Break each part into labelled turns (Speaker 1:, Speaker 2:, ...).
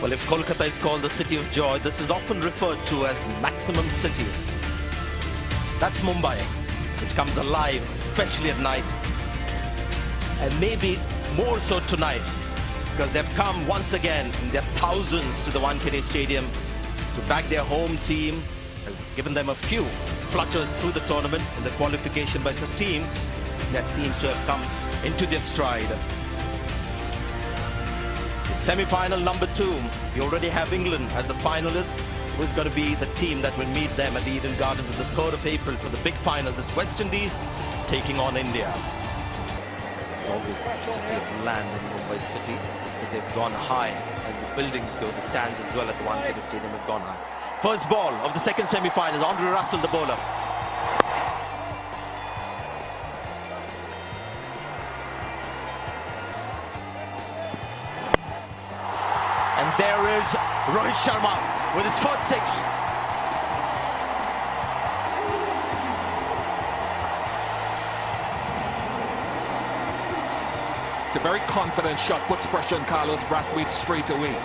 Speaker 1: Well, if Kolkata is called the city of joy, this is often referred to as Maximum City. That's Mumbai, which comes alive, especially at night. And maybe more so tonight, because they've come once again in their thousands to the Wankhede Stadium to back their home team. Has given them a few flutters through the tournament in the qualification, but it's a team that seems to have come into their stride. Semi-final number 2, we already have England as the finalist, who is going to be the team that will meet them at the Eden Gardens on the 3rd of April for the big finals. It's West Indies taking on India. There's always city of land in Mumbai City, so they've gone high. As the buildings go, the stands as well at the Wankhede Stadium have gone high. First ball of the second semi-final, Andre Russell, the bowler. And there is Rohit Sharma with his first 6.
Speaker 2: It's a very confident shot, puts pressure on Carlos Brathwaite straight away.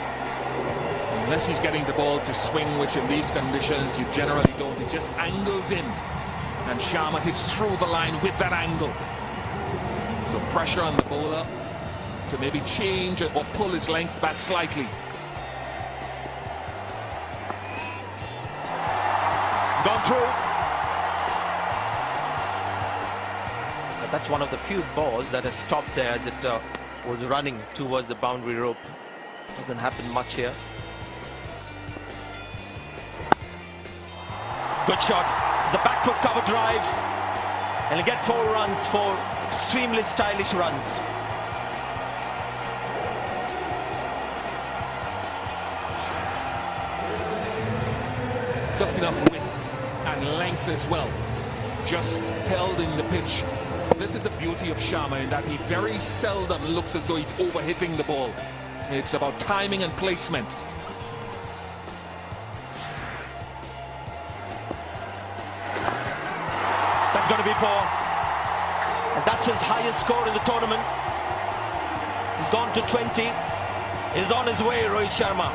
Speaker 2: Unless he's getting the ball to swing, which in these conditions you generally don't. He just angles in, and Sharma hits through the line with that angle. So pressure on the bowler to maybe change or pull his length back slightly.
Speaker 1: It's gone through. But that's one of the few balls that has stopped there as it was running towards the boundary rope. Doesn't happen much here. Good shot. The back foot cover drive. And he'll get 4 runs, 4 extremely stylish runs.
Speaker 2: Just enough width and length as well. Just held in the pitch. This is the beauty of Sharma in that he very seldom looks as though he's overhitting the ball. It's about timing and placement.
Speaker 1: That's going to be 4. And that's his highest score in the tournament. He's gone to 20. He's on his way, Rohit Sharma.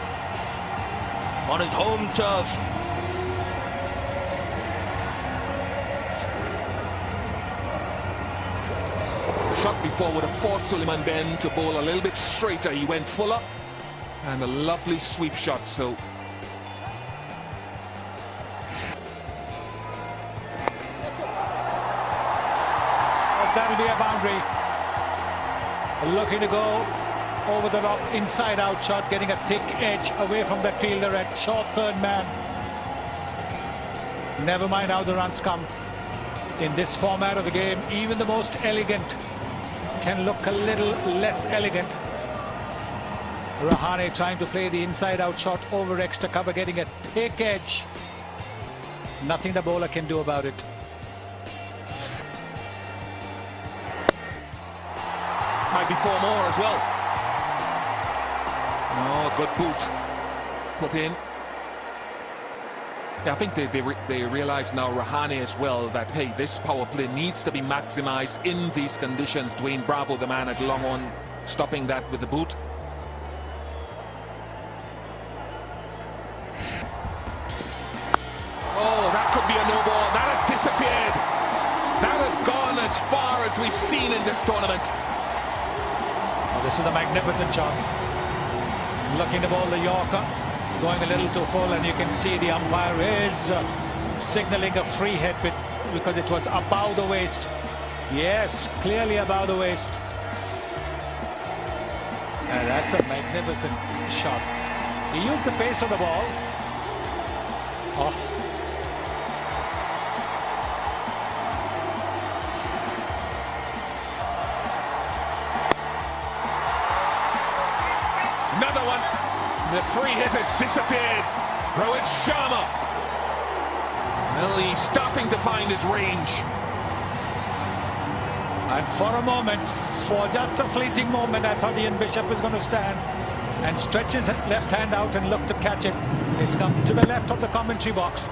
Speaker 1: On his home turf.
Speaker 2: Shot before would have forced Suleiman Ben to bowl a little bit straighter. He went fuller, and a lovely sweep shot. So
Speaker 3: that'll be a boundary. Looking to go over the top, inside out shot, getting a thick edge away from that fielder at short third man. Never mind how the runs come. In this format of the game, even the most elegant can look a little less elegant. Rahane trying to play the inside out shot over extra cover, getting a thick edge. Nothing the bowler can do about it.
Speaker 2: might be 4 more as well. Oh, good boot put in. Yeah, I think they realize now, Rahane as well, that hey, this power play needs to be maximized in these conditions. Dwayne Bravo, the man at long on, stopping that with the boot. Oh, that could be a no ball. That has disappeared. That has gone as far as we've seen in this tournament.
Speaker 3: Oh, this is a magnificent shot. Looking to bowl the Yorker, going a little too full, and you can see the umpire is signaling a free hit because it was above the waist. Yes, clearly above the waist. And that's a magnificent shot. He used the pace of the ball. Oh.
Speaker 2: Another one. The free hit has disappeared. Rohit Sharma. Well, he's starting to find his range.
Speaker 3: And for a moment, for just a fleeting moment, I thought Ian Bishop was going to stand and stretch his left hand out and look to catch it. It's come to the left of the commentary box,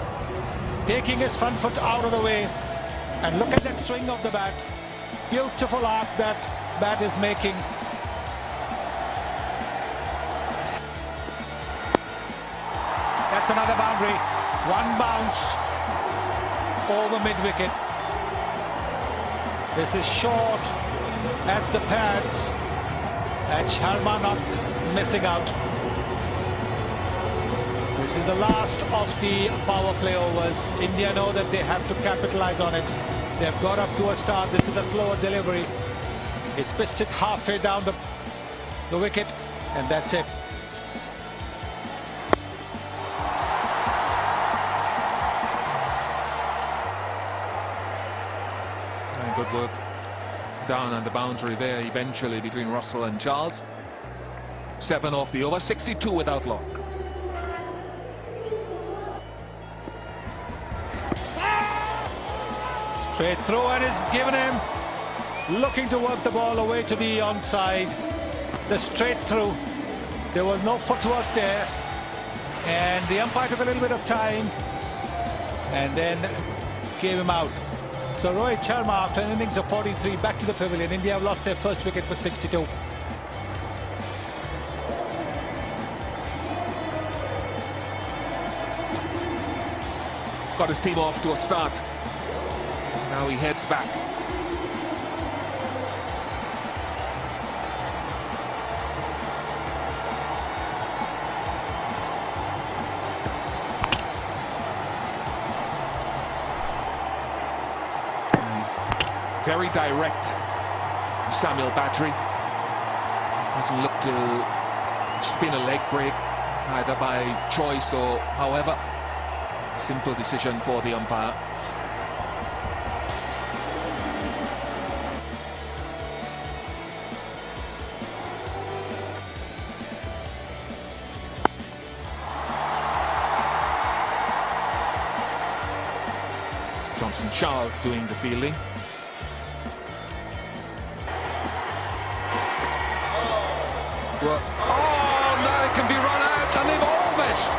Speaker 3: taking his front foot out of the way. And look at that swing of the bat. Beautiful arc that bat is making. That's another boundary. One bounce over mid-wicket. This is short at the pads, and Sharma not missing out. This is the last of the power play overs. India know that they have to capitalize on it. They've got up to a start. This is a slower delivery. He's pitched it halfway down the wicket, and that's it.
Speaker 2: And good work down on the boundary there eventually between Russell and Charles. 7 off the over, 62 without loss.
Speaker 3: Straight through, and it's given him. Looking to work the ball away to the onside. The straight through. There was no footwork there. And the umpire took a little bit of time and then gave him out. So Rohit Sharma, after an innings of 43, back to the pavilion. India have lost their first wicket for 62.
Speaker 2: Got his team off to a start. Now he heads back. He's very direct, Samuel Badree. Doesn't look to spin a leg break, either by choice or however. Simple decision for the umpire. Johnson Charles doing the fielding.
Speaker 4: Oh, now it can be run out, and they've all missed.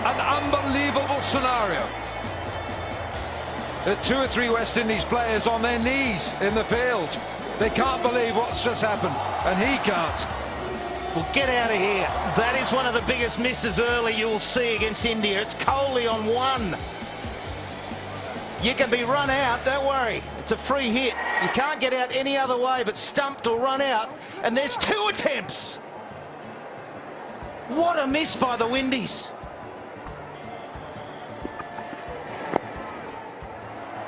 Speaker 4: An unbelievable scenario. There are 2 or 3 West Indies players on their knees in the field. They can't believe what's just happened, and he can't.
Speaker 1: Well, get out of here. That is one of the biggest misses early you'll see against India. It's Kohli on 1. You can be run out, don't worry. It's a free hit. You can't get out any other way but stumped or run out. And there's 2 attempts. What a miss by the Windies.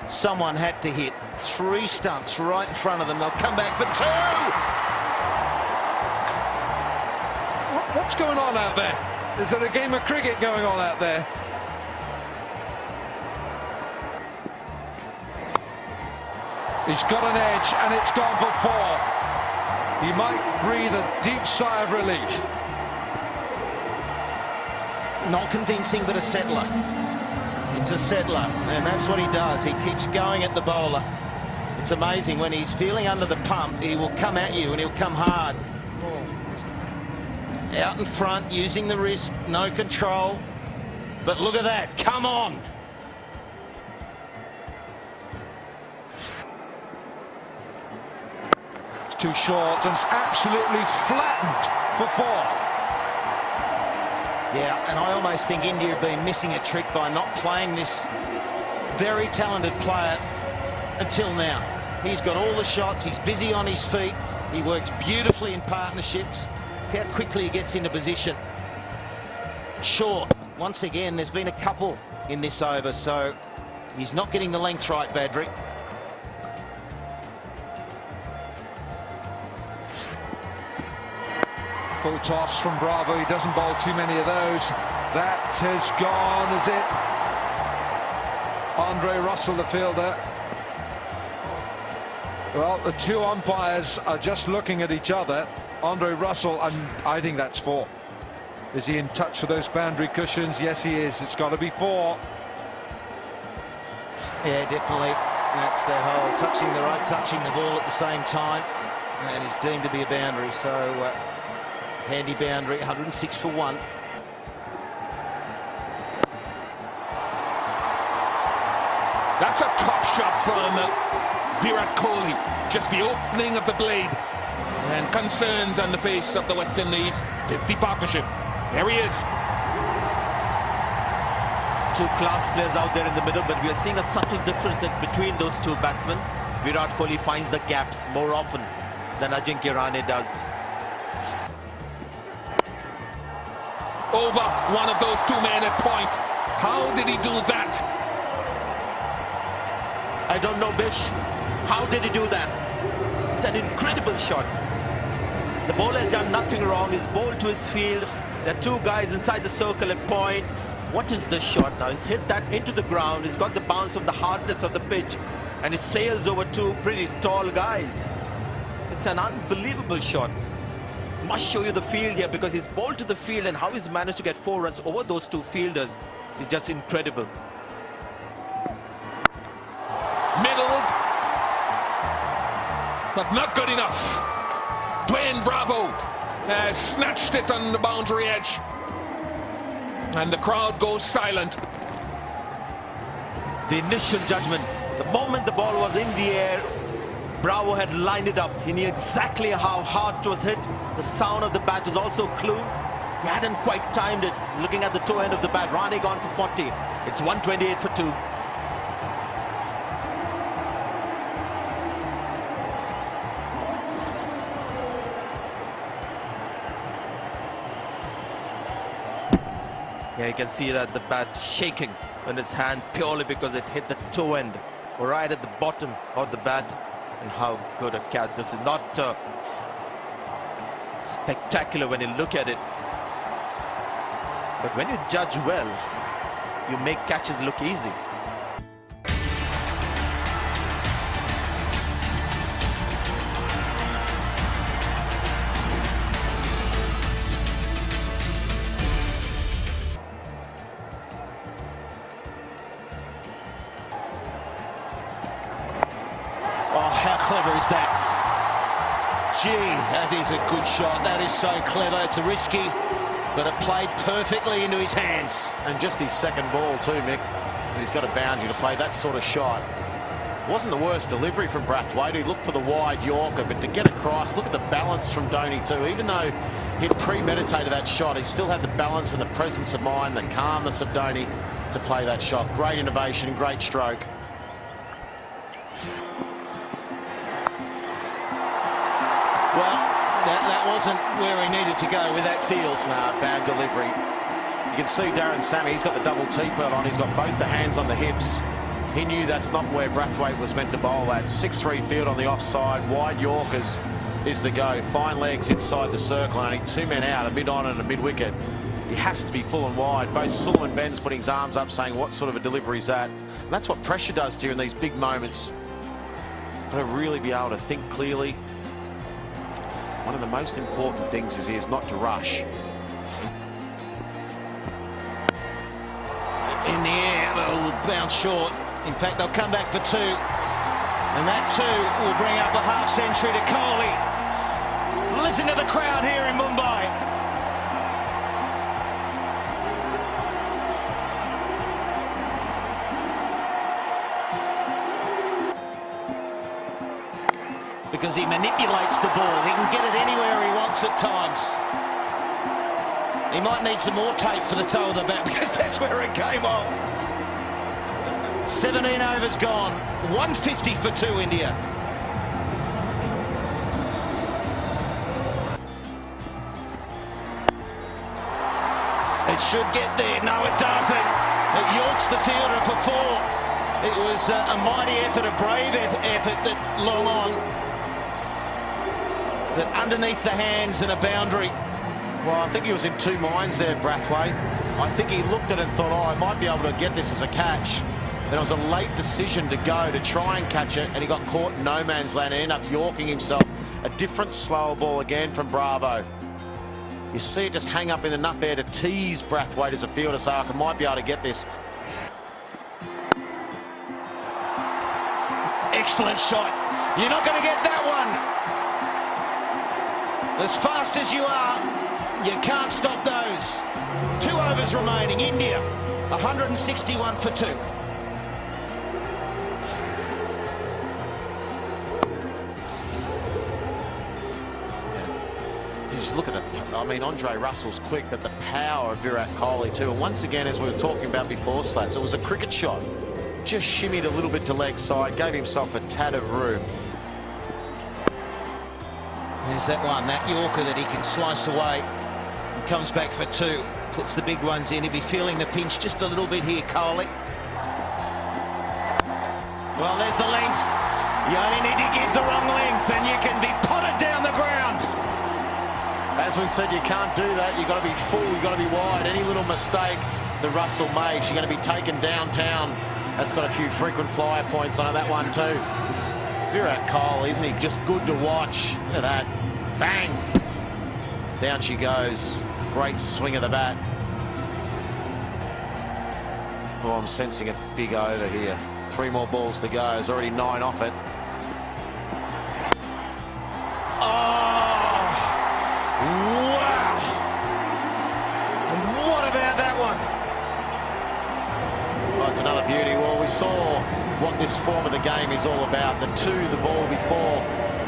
Speaker 1: Someone had to hit 3 stumps right in front of them. They'll come back for 2.
Speaker 4: What's going on out there? Is there a game of cricket going on out there? He's got an edge, and it's gone for 4. He might breathe a deep sigh of relief.
Speaker 1: Not convincing, but a settler. It's a settler, and that's what he does. He keeps going at the bowler. It's amazing. When he's feeling under the pump, he will come at you, and he'll come hard. Out in front, using the wrist, no control. But look at that, come on.
Speaker 4: It's too short, and it's absolutely flattened for 4.
Speaker 1: Yeah, and I almost think India have been missing a trick by not playing this very talented player until now. He's got all the shots, he's busy on his feet, he works beautifully in partnerships. Look how quickly he gets into position. Short, once again, there's been a couple in this over, so he's not getting the length right, Badree.
Speaker 4: Full toss from Bravo. He doesn't bowl too many of those. That has gone, is it? Andre Russell, the fielder. Well, the 2 umpires are just looking at each other. Andre Russell, and I think that's 4. Is he in touch with those boundary cushions? Yes, he is. It's got to be 4.
Speaker 1: Yeah, definitely. That's the whole touching the rope, touching the ball at the same time. And it's deemed to be a boundary, so handy boundary, 106 for 1.
Speaker 2: That's a top shot from Virat Kohli. Just the opening of the blade. And concerns on the face of the West Indies 50 partnership. There he is.
Speaker 1: two class players out there in the middle, but we are seeing a subtle difference between those two batsmen. Virat Kohli finds the gaps more often than Ajinkya Rahane does.
Speaker 2: Over one of those two men at point. How did he do that?
Speaker 1: I don't know, Bish. How did he do that? It's an incredible shot. The bowler has done nothing wrong. He's bowled to his field. There are two guys inside the circle at point. What is the shot now? He's hit that into the ground. He's got the bounce of the hardness of the pitch, and he sails over two pretty tall guys. It's an unbelievable shot. Must show you the field here, because he's bowled to the field, and how he's managed to get 4 runs over those two fielders is just incredible.
Speaker 2: Middled, but not good enough. Dwayne Bravo has snatched it on the boundary edge, and the crowd goes silent.
Speaker 1: The initial judgment, the moment the ball was in the air, Bravo had lined it up. He knew exactly how hard it was hit. The sound of the bat was also a clue. He hadn't quite timed it. Looking at the toe end of the bat, Rahane gone for 40. It's 128 for 2. Yeah, you can see that the bat shaking in his hand purely because it hit the toe end right at the bottom of the bat. And how good a catch. This is not spectacular when you look at it, but when you judge well, you make catches look easy.
Speaker 5: Oh, how clever is that? Gee, that is a good shot. That is so clever. It's a risky, but it played perfectly into his hands.
Speaker 6: And just his second ball too, Mick. He's got a boundary to play that sort of shot. Wasn't the worst delivery from Brathwaite. He looked for the wide Yorker, but to get across, look at the balance from Dhoni too. Even though he'd premeditated that shot, he still had the balance and the presence of mind, the calmness of Dhoni to play that shot. Great innovation, great stroke.
Speaker 5: Well, that wasn't where he needed to go with that field.
Speaker 6: Nah, bad delivery. You can see Darren Sammy, he's got the double T-belt on. He's got both the hands on the hips. He knew that's not where Brathwaite was meant to bowl at. 6-3 field on the offside. Wide Yorkers is the go. Fine legs inside the circle. Only 2 men out, a mid-on and a mid-wicket. He has to be full and wide. Both Sullivan Ben's putting his arms up saying, what sort of a delivery is that? And that's what pressure does to you in these big moments. Got to really be able to think clearly. One of the most important things is not to rush.
Speaker 5: In the air, but it will bounce short. In fact, they'll come back for 2. And that 2 will bring up a half century to Kohli. Listen to the crowd here in Mumbai. Because he manipulates the ball. He can get it anywhere he wants at times. He might need some more tape for the toe of the bat, because that's where it came off. 17 overs gone. 150 for 2, India. It should get there. No, it doesn't. It yorks the fielder for 4. It was a mighty effort, a brave effort that long on. That underneath the hands and a boundary.
Speaker 6: Well, I think he was in 2 minds there, Brathwaite. I think he looked at it and thought, oh, I might be able to get this as a catch. Then it was a late decision to go to try and catch it, and he got caught in no man's land and ended up yorking himself. A different slower ball again from Bravo. You see it just hang up in enough air to tease Brathwaite as a fielder, so I might be able to get this.
Speaker 5: Excellent shot. You're not going to get that one. As fast as you are, you can't stop those. 2 overs remaining. India, 161 for 2.
Speaker 6: just look at it. I mean, Andre Russell's quick, but the power of Virat Kohli too. And once again, as we were talking about before, Slats, it was a cricket shot. Just shimmied a little bit to leg side, gave himself a tad of room.
Speaker 5: There's that one, that Yorker that he can slice away. And comes back for two. Puts the big ones in. He'll be feeling the pinch just a little bit here, Kohli. Well, there's the length. You only need to give the wrong length and you can be potted down the ground.
Speaker 6: As we said, you can't do that. You've got to be full, you've got to be wide. Any little mistake that Russell makes, you're going to be taken downtown. That's got a few frequent flyer points on it, that one too. Virat Kohli, isn't he just good to watch? Look at that. Bang! Down she goes. Great swing of the bat. Oh, I'm sensing a big over here. 3 more balls to go. There's already 9 off it.
Speaker 5: Oh! Wow! And what about that one?
Speaker 6: Oh, it's another beauty. Well, we saw what this form of the game is all about. The ball before,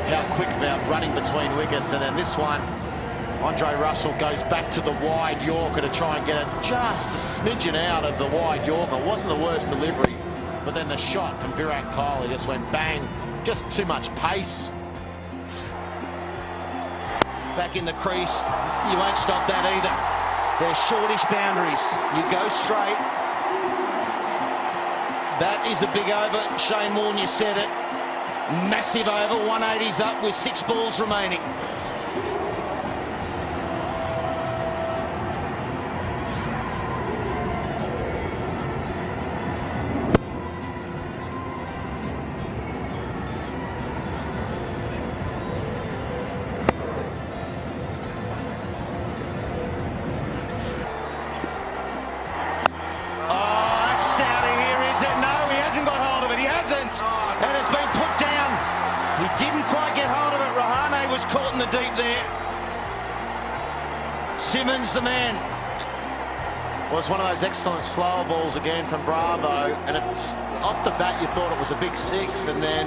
Speaker 6: how quick about running between wickets. And then this one, Andre Russell goes back to the wide Yorker to try and get it just a smidgen out of the wide Yorker. It wasn't the worst delivery, but then the shot from Virat Kohli just went bang. Just too much pace.
Speaker 5: Back in the crease, you won't stop that either. They're shortish boundaries. You go straight. That is a big over. Shane Warne, you said it. Massive over, 180's up with 6 balls remaining. And it's been put down. He didn't quite get hold of it. Rahane was caught in the deep there. Simmons the man.
Speaker 6: Well, it's one of those excellent slower balls again from Bravo, and it's off the bat you thought it was a big 6, and then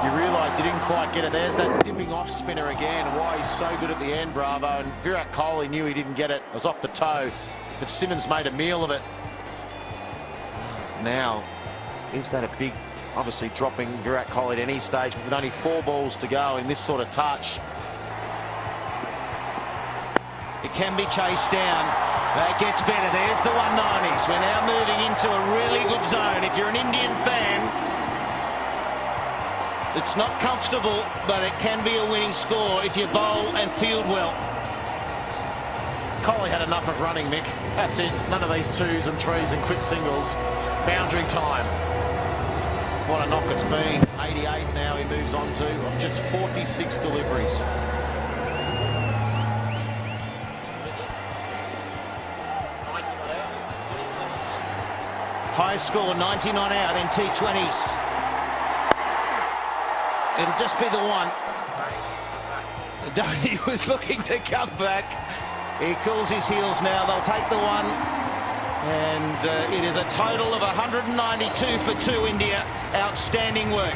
Speaker 6: you realised he didn't quite get it. There's that dipping off spinner again, why he's so good at the end, Bravo, and Virat Kohli knew he didn't get it. It was off the toe, but Simmons made a meal of it. Now, is that a big, obviously dropping Virat Kohli at any stage, but with only 4 balls to go in this sort of touch.
Speaker 5: It can be chased down. That gets better. There's the 190s. We're now moving into a really good zone. If you're an Indian fan, it's not comfortable, but it can be a winning score if you bowl and field well.
Speaker 6: Kohli had enough of running, Mick. That's it. None of these 2s and 3s and quick singles. Boundary time. What a knock it's been. 88 now he moves on to, of just 46 deliveries.
Speaker 5: Highest score, 90 not out in T20s. It'll just be the one. He was looking to come back. He cools his heels now. They'll take the one. And it is a total of 192 for 2 India. Outstanding work.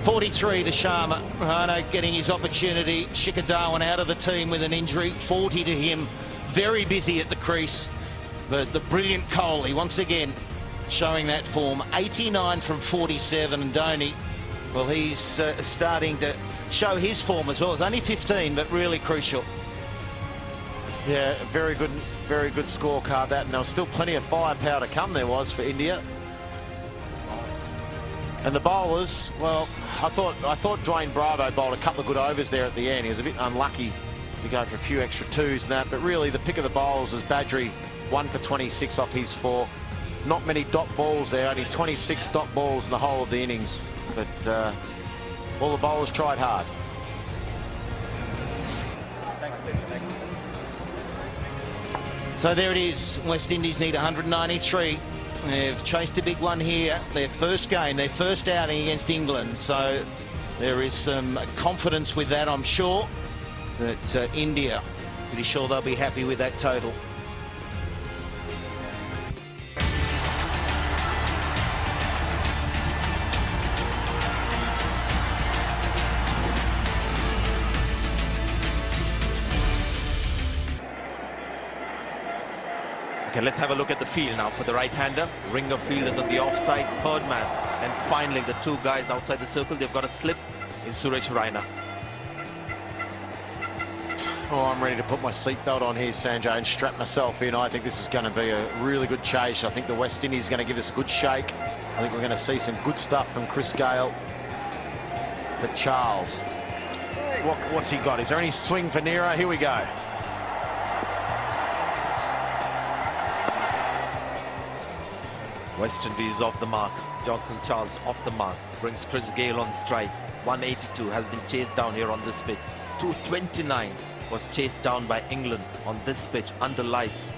Speaker 5: .43 to Sharma. Rahane getting his opportunity. Shikhar Dhawan out of the team with an injury. 40 to him. Very busy at the crease. But the brilliant Kohli once again showing that form. 89 from 47, and Dhoni, well, he's starting to show his form as well. It's only 15, but really crucial.
Speaker 6: Yeah, very good scorecard that, and there was still plenty of firepower to come, there was, for India. And the bowlers, well, I thought Dwayne Bravo bowled a couple of good overs there at the end. He was a bit unlucky to go for a few extra 2s and that, but really the pick of the bowlers was Badri, 1 for 26 off his 4. Not many dot balls there, only 26 dot balls in the whole of the innings. But all the bowlers tried hard.
Speaker 5: So there it is. West Indies need 193. They've chased a big one here. Their first game, their first outing against England. So there is some confidence with that, I'm sure. That India, pretty sure they'll be happy with that total.
Speaker 1: Okay, let's have a look at the field now for the right-hander. Ring of fielders on the offside, third man. And finally, the two guys outside the circle, they've got a slip in Suresh Raina.
Speaker 6: Oh, I'm ready to put my seatbelt on here, Sanjay, and strap myself in. I think this is going to be a really good chase. I think the West Indies is going to give us a good shake. I think we're going to see some good stuff from Chris Gayle. But Charles, what's he got? Is there any swing for Nero? Here we go.
Speaker 1: West Indies off the mark. Johnson Charles off the mark. Brings Chris Gayle on strike. 182 has been chased down here on this pitch. 229 was chased down by England on this pitch under lights.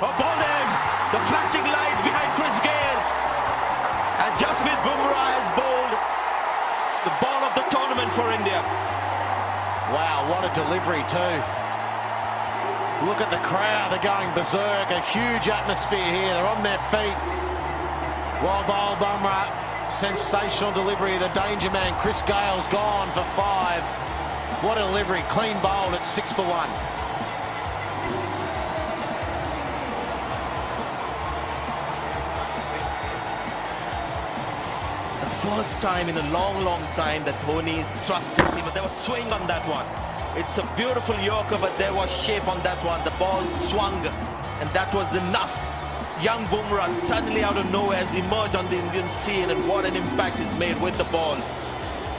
Speaker 1: Oh, ball in! The flashing lights behind Chris Gayle. And Jasprit Bumrah has bowled the ball of the tournament for India.
Speaker 6: Wow, what a delivery too. Look at the crowd, they're going berserk. A huge atmosphere here, they're on their feet. Well bowled Bumrah, sensational delivery. The danger man, Chris Gayle's gone for 5. What a delivery, clean bowled at 6 for 1.
Speaker 1: First time in a long time that Dhoni trusted him, but there was swing on that one. It's a beautiful Yorker, but there was shape on that one. The ball swung, and that was enough. Young Bumrah suddenly out of nowhere has emerged on the Indian scene, and what an impact he's made with the ball.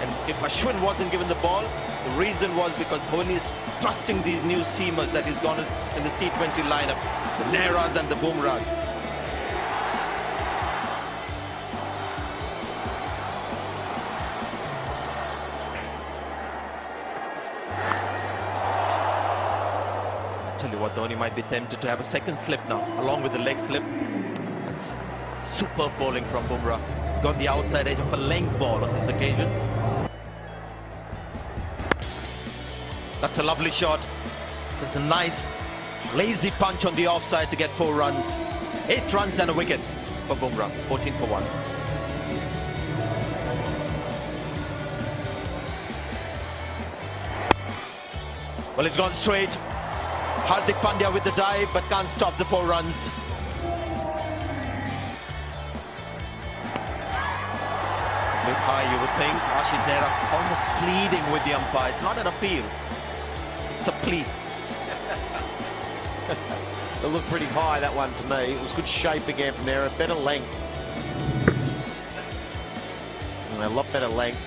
Speaker 1: And if Ashwin wasn't given the ball, the reason was because Dhoni is trusting these new seamers that he's gone in the T20 lineup, the Nehras and the Bumrahs. Tell you what, Dhoni might be tempted to have a second slip now, along with the leg slip. Superb bowling from Bumrah. He's got the outside edge of a length ball on this occasion. That's a lovely shot. Just a nice, lazy punch on the offside to get 4 runs. 8 runs and a wicket for Bumrah, 14 for 1. Well, it's gone straight. Hardik Pandya with the dive, but can't stop the 4 runs. Bit high, you would think. Ashish Nehra almost pleading with the umpire. It's not an appeal, it's a plea.
Speaker 6: It looked pretty high, that one, to me. It was good shape again from Nehra, better length. A lot better length.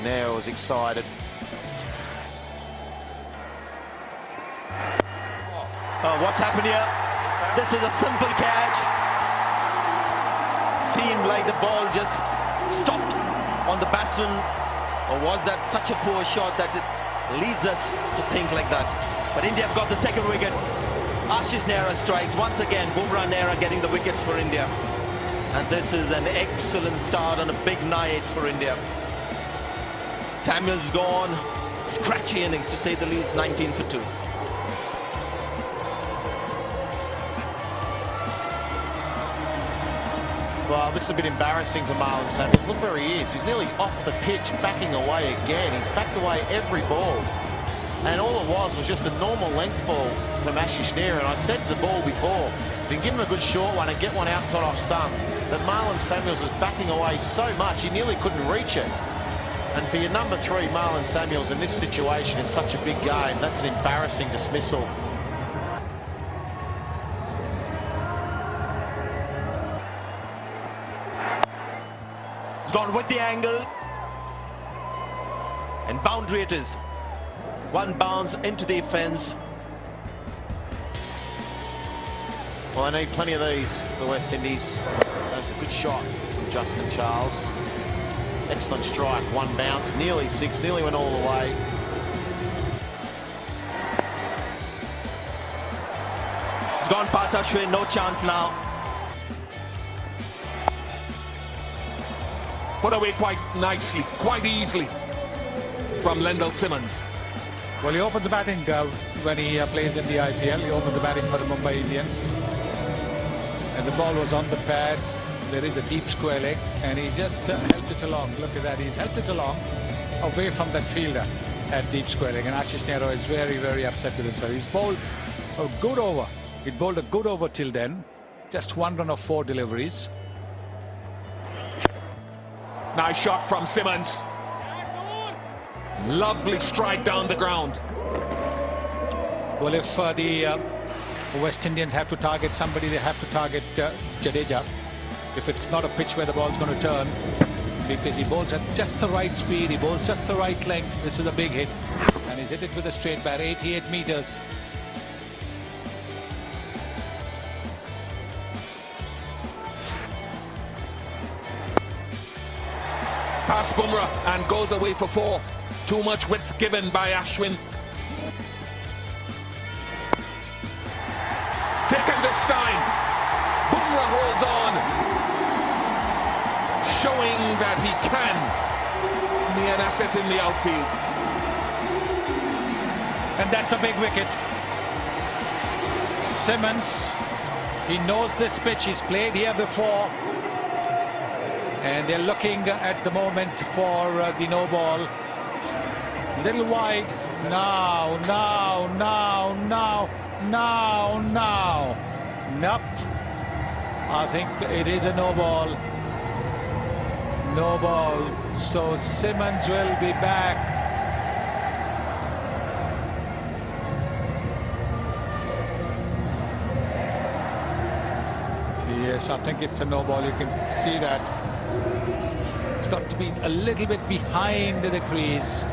Speaker 6: Nehra was excited.
Speaker 1: Oh, what's happened here? This is a simple catch. Seemed like the ball just stopped on the batsman. Or was that such a poor shot that it leads us to think like that? But India have got the second wicket. Ashish Nehra strikes once again. Bumrah Nehra getting the wickets for India. And this is an excellent start on a big night for India. Samuel's gone. Scratchy innings to say the least, 19 for 2.
Speaker 6: Well, this is a bit embarrassing for Marlon Samuels. Look where he is. He's nearly off the pitch, backing away again. He's backed away every ball. And all it was just a normal length ball from Ashish Nehra. And I said to the ball before, if you can give him a good short one and get one outside off stump, that Marlon Samuels is backing away so much, he nearly couldn't reach it. And for your number 3, Marlon Samuels, in this situation, in such a big game, that's an embarrassing dismissal.
Speaker 1: Gone with the angle, and boundary it is. 1 bounce into the fence.
Speaker 6: Well, I need plenty of these for the West Indies. That's a good shot from Justin Charles. Excellent strike, 1 bounce, nearly 6, nearly went all the way.
Speaker 1: It's gone past Ashwin, no chance now.
Speaker 2: Put away quite nicely, quite easily from Lendl Simmons.
Speaker 3: Well, he opens the batting when he plays in the IPL. He opens the batting for the Mumbai Indians. And the ball was on the pads. There is a deep square leg, and he just helped it along. Look at that, he's helped it along away from that fielder at deep square leg. And Ashish Nehra is very upset with himself. He's bowled A good over. It bowled a good over till then. Just 1 run of 4 deliveries.
Speaker 2: Nice shot from Simmons. Lovely strike down the ground.
Speaker 3: Well, if the West Indians have to target somebody, they have to target Jadeja. If it's not a pitch where the ball's going to turn, because he bowls at just the right speed, he bowls just the right length. This is a big hit. And he's hit it with a straight bat, 88 meters.
Speaker 2: Past Bumrah and goes away for 4. Too much width given by Ashwin. Taken this time. Bumrah holds on, showing that he can be an asset in the outfield.
Speaker 3: And that's a big wicket. Simmons, he knows this pitch, he's played here before. And they're looking at the moment for the no ball. Little wide. Now. Nope. I think it is a no ball. No ball. So Simmons will be back. Yes, I think it's a no ball. You can see that. It's got to be a little bit behind the crease.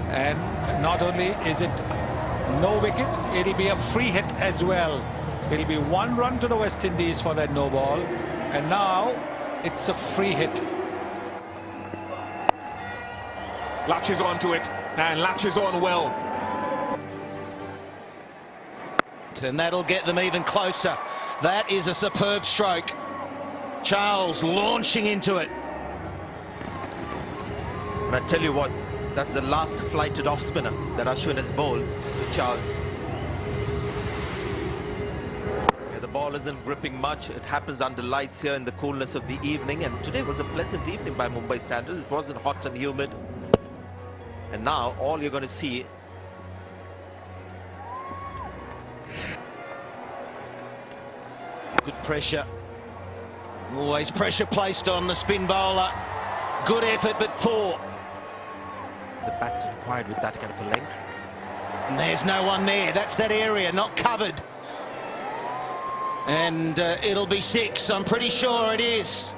Speaker 3: And not only is it no wicket, it'll be a free hit as well. It'll be 1 run to the West Indies for that no ball. And now it's a free hit.
Speaker 2: Latches onto it and latches on well.
Speaker 5: And that'll get them even closer. That is a superb stroke. Charles launching into it.
Speaker 1: And I tell you what, that's the last flighted off spinner that Ashwin has bowled to Charles. Yeah, the ball isn't gripping much. It happens under lights here in the coolness of the evening. And today was a pleasant evening by Mumbai standards. It wasn't hot and humid. And now all you're going to see
Speaker 5: good pressure. Always pressure placed on the spin bowler. Good effort, but 4.
Speaker 1: the bats required with that kind of a length.
Speaker 5: And there's no one there. That's that area, not covered. And it'll be 6. I'm pretty sure it is.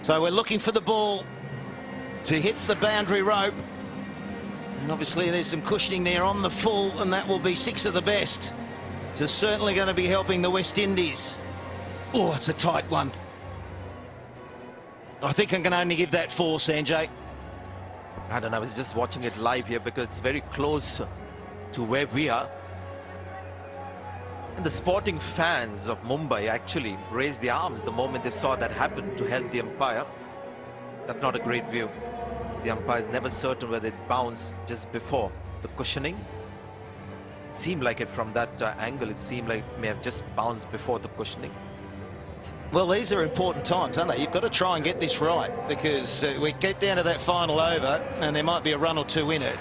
Speaker 5: So we're looking for the ball to hit the boundary rope. And obviously there's some cushioning there on the full, and that will be 6 of the best. So certainly going to be helping the West Indies. Oh, it's a tight one. I think I'm going to only give that 4, Sanjay.
Speaker 1: I don't know, I was just watching it live here because it's very close to where we are. And the sporting fans of Mumbai actually raised their arms the moment they saw that happen to help the umpire. That's not a great view. The umpire is never certain whether it bounced just before the cushioning. Seemed like it from that angle, it seemed like it may have just bounced before the cushioning.
Speaker 5: Well, these are important times, aren't they? You've got to try and get this right, because we get down to that final over and there might be a run or 2 in it.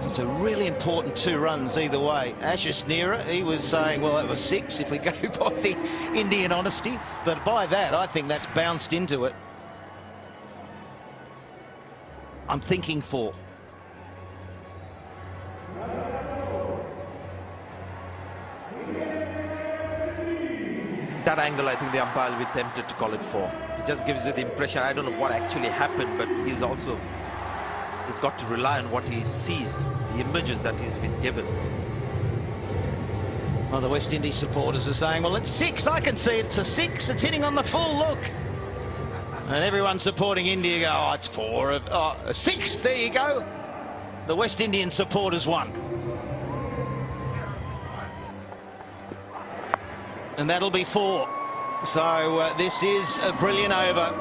Speaker 5: It's a really important 2 runs either way. Ashish Nehra, he was saying, well, that was 6 if we go by the Indian honesty. But by that, I think that's bounced into it. I'm thinking 4.
Speaker 1: That angle, I think the umpire will be tempted to call it 4. It just gives you the impression, I don't know what actually happened, but he's got to rely on what he sees, the images that he's been given.
Speaker 5: Well, the West Indies supporters are saying, well, it's 6. I can see it's a 6. It's hitting on the full, look. And everyone supporting India go, oh, it's 4. Oh, 6, there you go. The West Indian supporters won. And that'll be 4. So this is a brilliant over.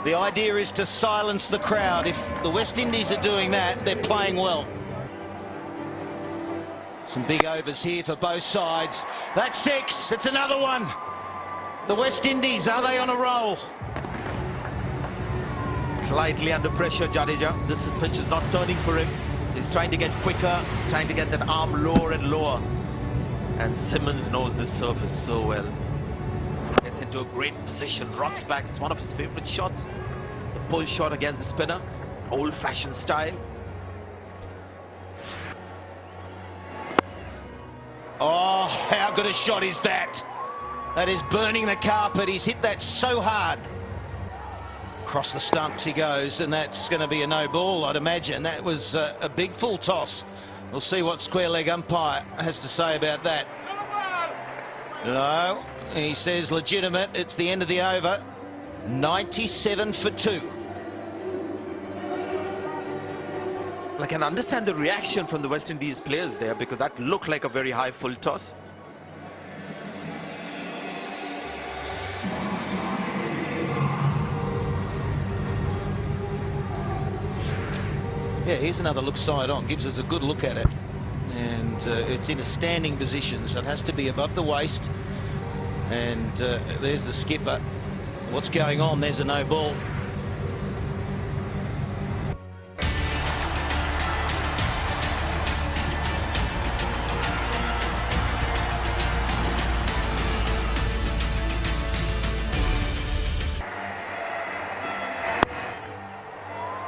Speaker 5: The idea is to silence the crowd. If the West Indies are doing that, they're playing well. Some big overs here for both sides. That's 6. It's another one. The West Indies, are they on a roll?
Speaker 1: Slightly under pressure, Jadeja. This pitch is not turning for him. So he's trying to get quicker, trying to get that arm lower and lower. And Simmons knows this surface so well. Gets into a great position, rocks back. It's one of his favorite shots. The pull shot against the spinner. Old-fashioned style.
Speaker 5: Oh, how good a shot is that? That is burning the carpet. He's hit that so hard. Across the stumps he goes, and that's going to be a no ball, I'd imagine. That was a big full toss. We'll see what square leg umpire has to say about that. No, he says legitimate. It's the end of the over. 97 for 2.
Speaker 1: I can understand the reaction from the West Indies players there, because that looked like a very high full toss.
Speaker 5: Yeah, here's another look side on. Gives us a good look at it. And it's in a standing position, so it has to be above the waist. And there's the skipper. What's going on? There's a no ball.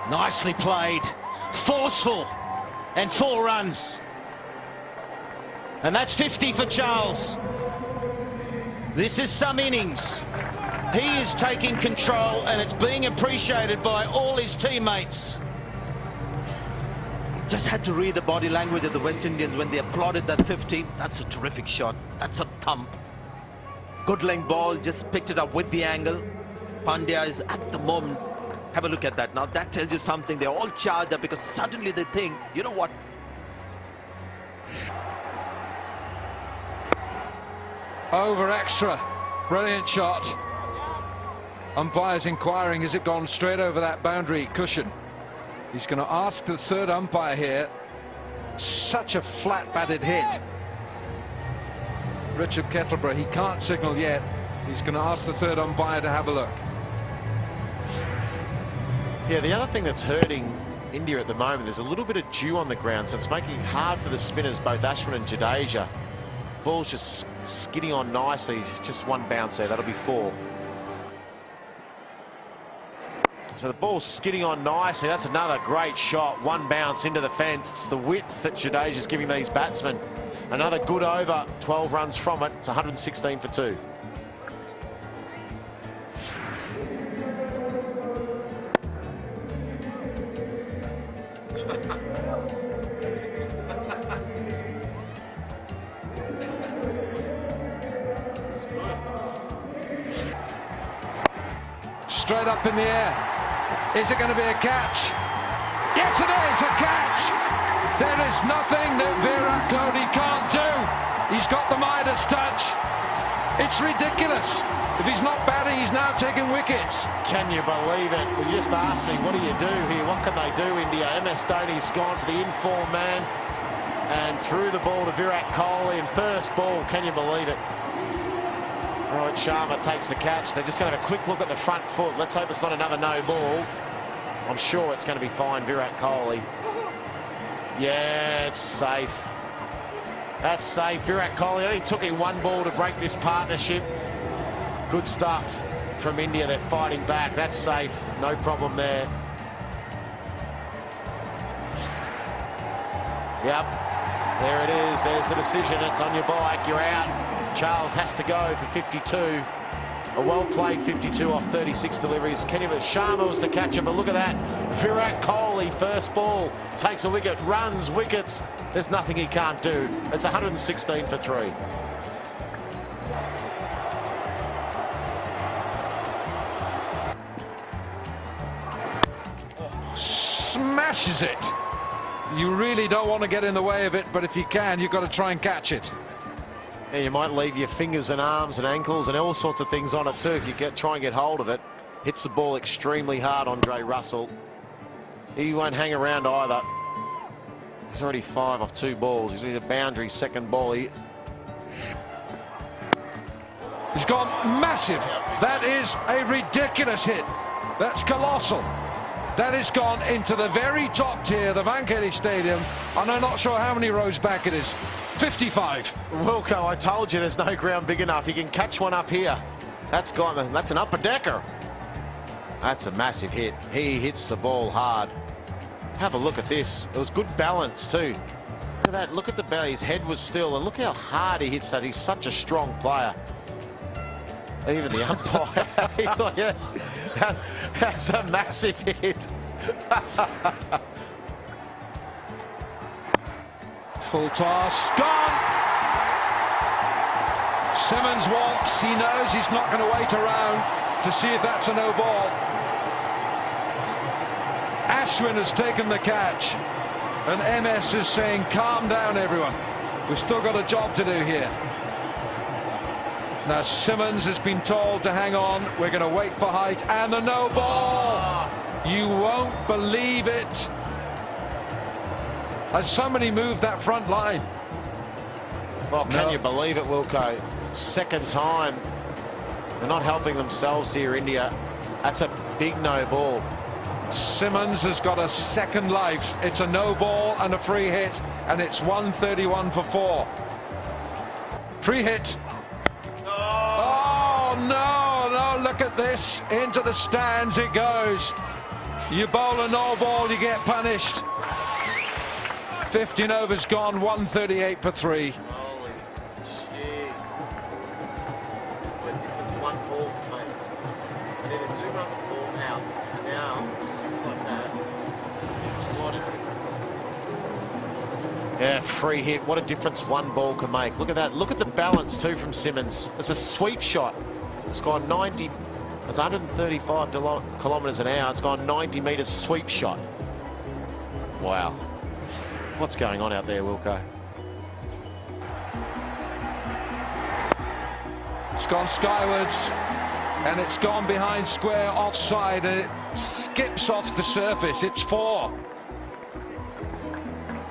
Speaker 5: Nicely played, forceful, and 4 runs. And that's 50 for Charles. This is some innings. He is taking control, and it's being appreciated by all his teammates.
Speaker 1: Just had to read the body language of the West Indians when they applauded that 50. That's a terrific shot. That's a thump. Good length ball, just picked it up with the angle. Pandya is at the moment. Have a look at that. Now that tells you something. They're all charged up because suddenly they think, you know what?
Speaker 4: Over extra. Brilliant shot. Umpire's inquiring, has it gone straight over that boundary cushion? He's going to ask the third umpire here. Such a flat-batted hit. Richard Kettleborough, he can't signal yet. He's going to ask the third umpire to have a look.
Speaker 6: Yeah, the other thing that's hurting India at the moment, there's a little bit of dew on the ground, so it's making it hard for the spinners, both Ashwin and Jadeja. Ball's just skidding on nicely, just 1 bounce there, that'll be 4. So the ball's skidding on nicely, that's another great shot, 1 bounce into the fence. It's the width that Jadeja's giving these batsmen. Another good over, 12 runs from it, it's 116 for 2.
Speaker 4: Straight up in the air. Is it going to be a catch? Yes, it is a catch. There is nothing that Virat Kohli can't do. He's got the Midas touch. It's ridiculous. If he's not batting, he's now taking wickets.
Speaker 6: Can you believe it? We just asked me, what do you do here? What can they do, India? MS Dhoni's gone for the inform man and threw the ball to Virat Kohli in first ball. Can you believe it? Rohit Sharma takes the catch. They're just going to have a quick look at the front foot. Let's hope it's not another no ball. I'm sure it's going to be fine, Virat Kohli. Yeah, it's safe. That's safe. Virat Kohli only took in 1 ball to break this partnership. Good stuff from India. They're fighting back. That's safe. No problem there. Yep. There it is. There's the decision. It's on your bike. You're out. Charles has to go for 52. A well-played 52 off 36 deliveries. Sharma was the catcher, but look at that. Virat Kohli, first ball, takes a wicket, runs, wickets. There's nothing he can't do. It's 116 for 3.
Speaker 4: Smashes it. You really don't want to get in the way of it, but if you can, you've got to try and catch it.
Speaker 6: Yeah, you might leave your fingers and arms and ankles and all sorts of things on it too if you try and get hold of it. Hits the ball extremely hard, Andre Russell. He won't hang around either. He's already 5 off 2 balls. He's need a boundary second ball. He's
Speaker 4: gone massive. That is a ridiculous hit. That's colossal. That has gone into the very top tier, the Wankhede Stadium, and I'm not sure how many rows back it is. 55.
Speaker 6: Wilco, I told you there's no ground big enough. You can catch one up here. That's gone. That's an upper decker. That's a massive hit. He hits the ball hard. Have a look at this. It was good balance too. Look at that. Look at the belly. His head was still, and look how hard he hits that. He's such a strong player. Even the umpire, he thought, yeah, that's a massive hit.
Speaker 4: Full toss, gone! Simmons walks, he knows he's not going to wait around to see if that's a no ball. Ashwin has taken the catch, and MS is saying, calm down everyone, we've still got a job to do here. Now Simmons has been told to hang on, we're going to wait for height, and the no ball! You won't believe it. Has somebody moved that front line?
Speaker 6: Well, can you believe it, Wilco? Second time. They're not helping themselves here, India. That's a big no ball.
Speaker 4: Simmons has got a second life. It's a no ball and a free hit, and it's 131 for 4. Free hit. Oh, no, look at this. Into the stands it goes. You bowl a no ball, you get punished. 15 overs gone, 138 for 3.
Speaker 6: Holy shit. What difference one ball can make? And then 2 months ball out, and now 6 like that. What a difference. Yeah, free hit. What a difference one ball can make. Look at that. Look at the balance too from Simmons. It's a sweep shot. It's gone 90. It's 135 kilometres an hour. It's gone 90 metres sweep shot. Wow. What's going on out there, Wilco?
Speaker 4: It's gone skywards, and it's gone behind square offside, and it skips off the surface. It's 4.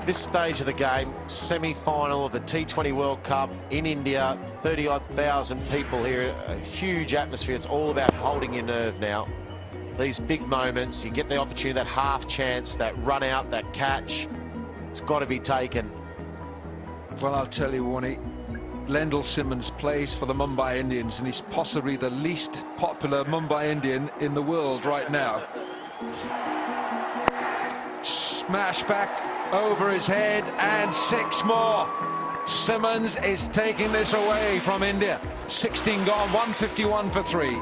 Speaker 6: This stage of the game, semi-final of the T20 World Cup in India, 30-odd thousand people here, a huge atmosphere. It's all about holding your nerve now. These big moments, you get the opportunity, that half chance, that run out, that catch. It's got to be taken.
Speaker 4: Well, I'll tell you, Warnie, Lendl Simmons plays for the Mumbai Indians, and he's possibly the least popular Mumbai Indian in the world right now. Smash back over his head, and 6 more. Simmons is taking this away from India. 16 gone, 151 for 3.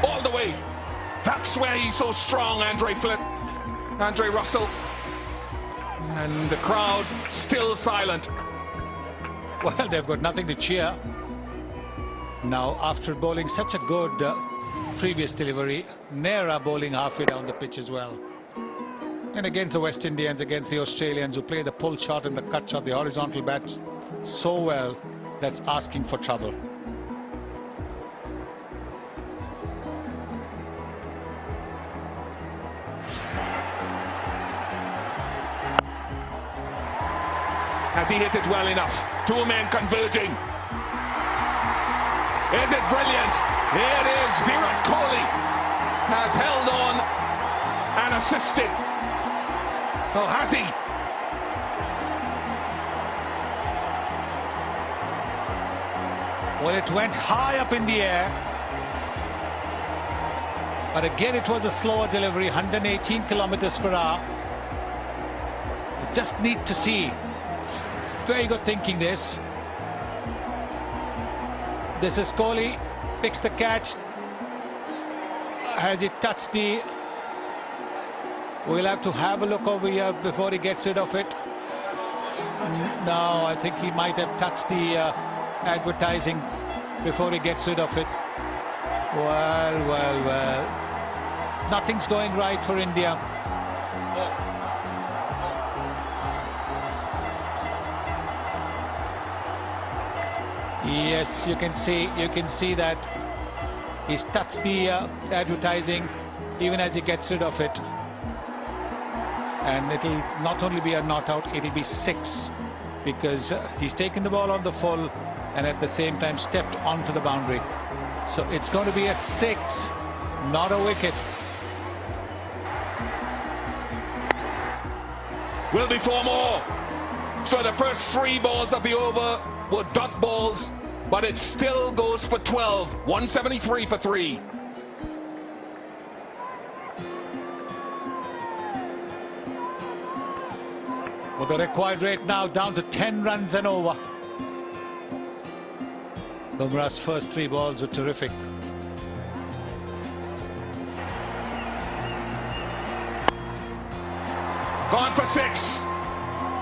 Speaker 2: All the way. That's where he's so strong, Andre Russell. And the crowd still silent.
Speaker 3: Well, they've got nothing to cheer. Now, after bowling such a good previous delivery, Nehra bowling halfway down the pitch as well. And against the West Indians, against the Australians who play the pull shot and the cut shot, the horizontal bats so well, that's asking for trouble.
Speaker 2: Has he hit it well enough? 2 men converging. Is it brilliant? Here it is. Virat Kohli has held on and assisted. Oh, has he?
Speaker 3: Well, it went high up in the air. But again, it was a slower delivery, 118 kilometers per hour. You just need to see. Very good thinking this. This is Kohli, picks the catch. Has he touched the... We'll have to have a look over here before he gets rid of it. No, I think he might have touched the advertising before he gets rid of it. Well. Nothing's going right for India. Yes, you can see that he starts the advertising even as he gets rid of it. And it'll not only be a not out, it'll be 6, because he's taken the ball on the full and at the same time stepped onto the boundary. So it's going to be a 6, not a wicket.
Speaker 2: Will be 4 more. So the first 3 balls of the over were dot balls, but it still goes for 12. 173 for 3.
Speaker 3: Well, the required rate now down to 10 runs and over. Bumrah's first 3 balls were terrific.
Speaker 2: Gone for 6.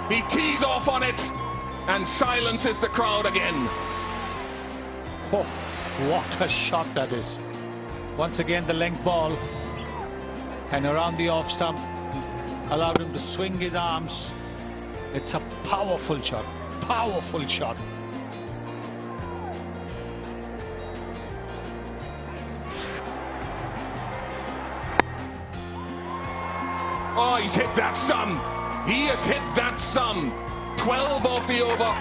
Speaker 2: He tees off on it and silences the crowd again.
Speaker 3: Oh, what a shot that is. Once again, the length ball. And around the off stump, allowed him to swing his arms. It's a powerful shot. Powerful shot.
Speaker 2: Oh, he's hit that sum. He has hit that sum. 12 off the over.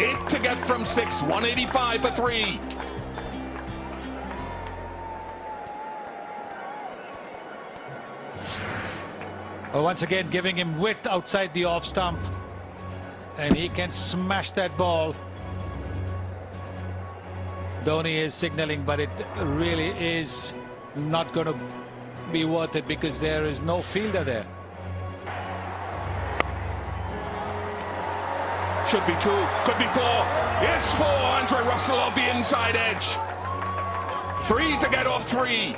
Speaker 2: 8 to get from 6. 185 for 3.
Speaker 3: Well, once again, giving him width outside the off stump. And he can smash that ball. Dhoni is signalling, but it really is not going to be worth it because there is no fielder there.
Speaker 2: Should be 2, could be 4. Yes, 4. Andre Russell off the inside edge. 3 to get off 3.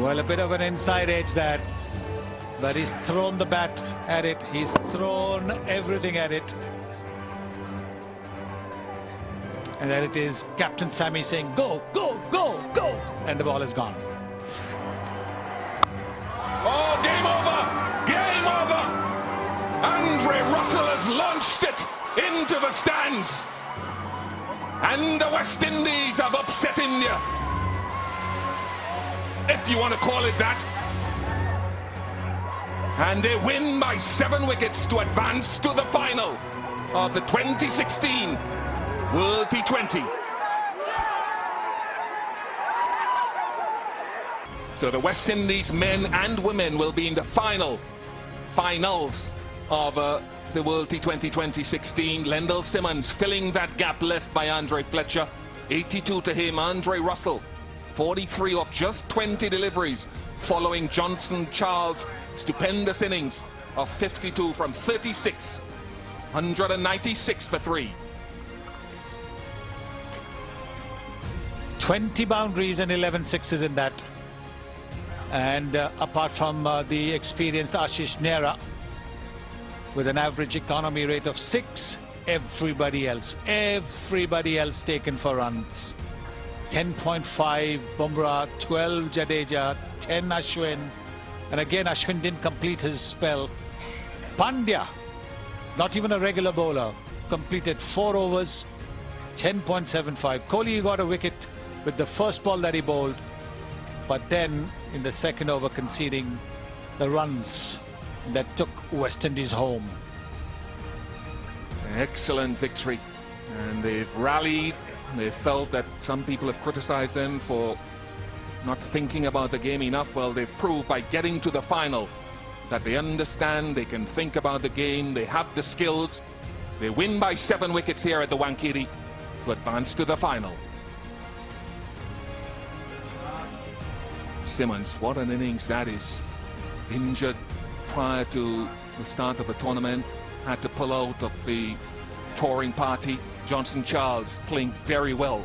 Speaker 3: Well, a bit of an inside edge that, but he's thrown the bat at it. He's thrown everything at it. And then it is Captain Sammy saying, go, go, go, go. And the ball is gone.
Speaker 2: Oh, game over. Game over. Andre Russell has launched it into the stands. And the West Indies have upset India, if you want to call it that. And they win by 7 wickets to advance to the final of the 2016 World T20. So the West Indies men and women will be in the finals of the World T20 2016. Lendl Simmons filling that gap left by Andre Fletcher. 82 to him. Andre Russell 43 off just 20 deliveries following Johnson Charles' stupendous innings of 52 from 36. 196 for 3.
Speaker 3: 20 boundaries and 11 sixes in that. And apart from the experienced Ashish Nehra with an average economy rate of 6, everybody else taken for runs. 10.5 Bumrah, 12 Jadeja, 10 Ashwin, and again Ashwin didn't complete his spell. Pandya, not even a regular bowler, completed 4 overs, 10.75. Kohli got a wicket with the first ball that he bowled, but then in the second over conceding the runs that took West Indies home.
Speaker 2: Excellent victory, and they've rallied. They felt that some people have criticized them for not thinking about the game enough. Well, they've proved by getting to the final that they understand, they can think about the game, they have the skills. They win by 7 wickets here at the Wankhede to advance to the final. Simmons, what an innings that is. Injured prior to the start of the tournament, had to pull out of the touring party. Johnson Charles playing very well